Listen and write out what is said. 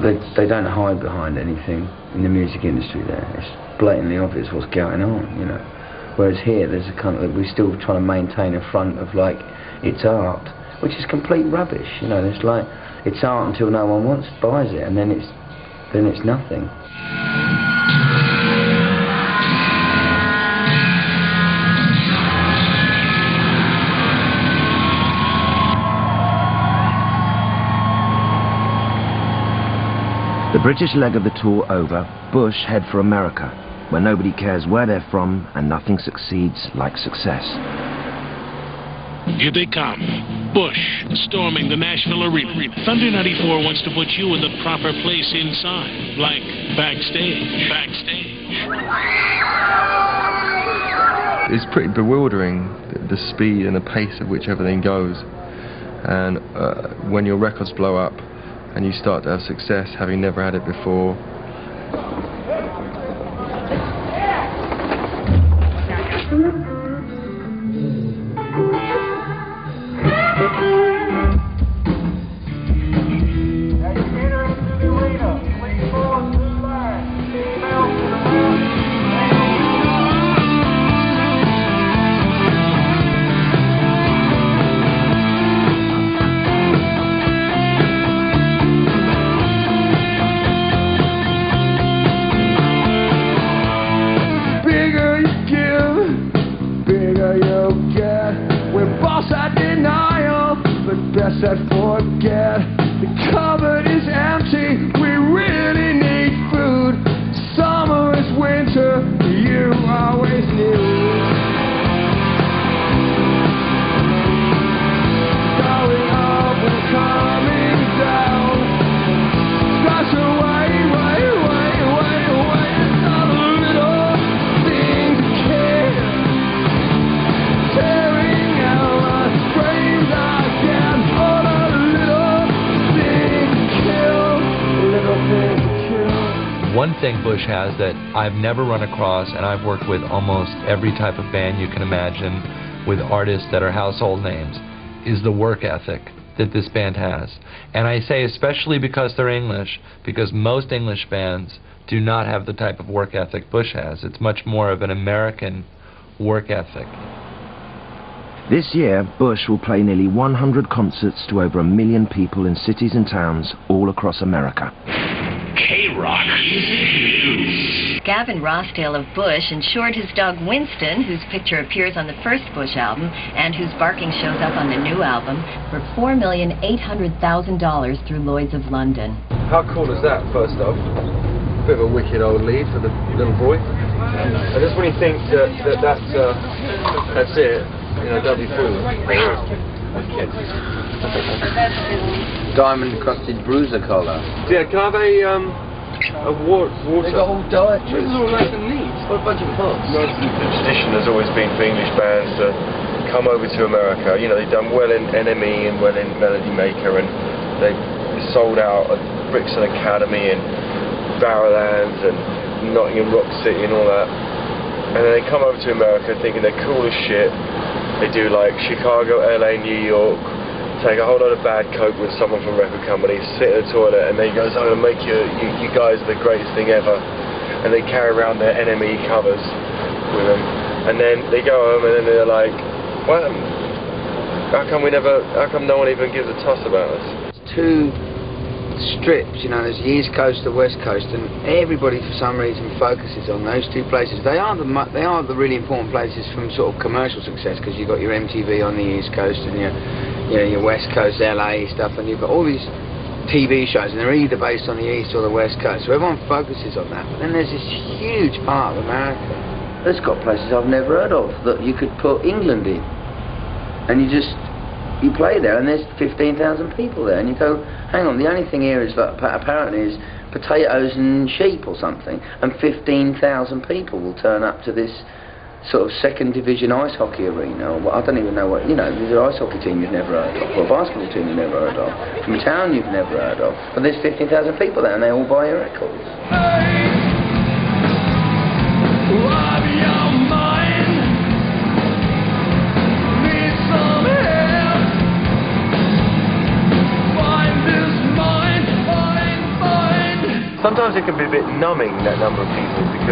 they don't hide behind anything in the music industry there. It's blatantly obvious what's going on, you know. Whereas here, there's a kind of, we're still trying to maintain a front of like, it's art, which is complete rubbish, you know. It's like, it's art until no one buys it, and then it's nothing. The British leg of the tour over, Bush head for America, where nobody cares where they're from and nothing succeeds like success. Here they come. Bush storming the Nashville Arena. Thunder 94 wants to put you in the proper place inside, like backstage. It's pretty bewildering, the speed and the pace at which everything goes. And when your records blow up, and you start to have success having never had it before. Forget the cupboard is empty. We really need food. Summer is winter. You always knew. Going up and coming down. That's away. It's not a little thing to care. Tearing out my frames again. One thing Bush has that I've never run across, and I've worked with almost every type of band you can imagine, with artists that are household names, is the work ethic that this band has. And I say especially because they're English, because most English bands do not have the type of work ethic Bush has. It's much more of an American work ethic. This year, Bush will play nearly 100 concerts to over 1 million people in cities and towns all across America. K-Rock News. Gavin Rossdale of Bush insured his dog Winston, whose picture appears on the first Bush album and whose barking shows up on the new album, for $4,800,000 through Lloyd's of London. How cool is that, first off? Bit of a wicked old lead for the little boy. I just when you think that's it, you know, don't be fooled. Diamond crusted bruiser collar. Yeah, can I have a water? They've got all dietary. This is all nice and neat. What a bunch of pots. The tradition has always been for English bands to come over to America. You know, they've done well in NME and well in Melody Maker, and they sold out at Brixton Academy and Barrowlands and Nottingham Rock City and all that. And then they come over to America thinking they're cool as shit. They do like Chicago, LA, New York, take a whole lot of bad coke with someone from a record company, sit in the toilet, and they goes, I'm going to make you guys the greatest thing ever. And they carry around their NME covers with them. And then they go home and then they're like, well, how come no one even gives a toss about us? Two strips, you know, there's the East Coast, the West Coast, and everybody for some reason focuses on those two places. They are the really important places from sort of commercial success, because you've got your MTV on the East Coast and your West Coast LA stuff, and you've got all these TV shows, and they're either based on the East or the West Coast, so everyone focuses on that. But then there's this huge part of America that's got places I've never heard of that you could put England in, and you play there and there's 15,000 people there, and you go, hang on, the only thing here is that apparently is potatoes and sheep or something, and 15,000 people will turn up to this sort of second division ice hockey arena, or I don't even know what, you know, there's an ice hockey team you've never heard of, or a basketball team you've never heard of, from a town you've never heard of, but there's 15,000 people there and they all buy your records. sometimes it can be a bit numbing, that number of people, because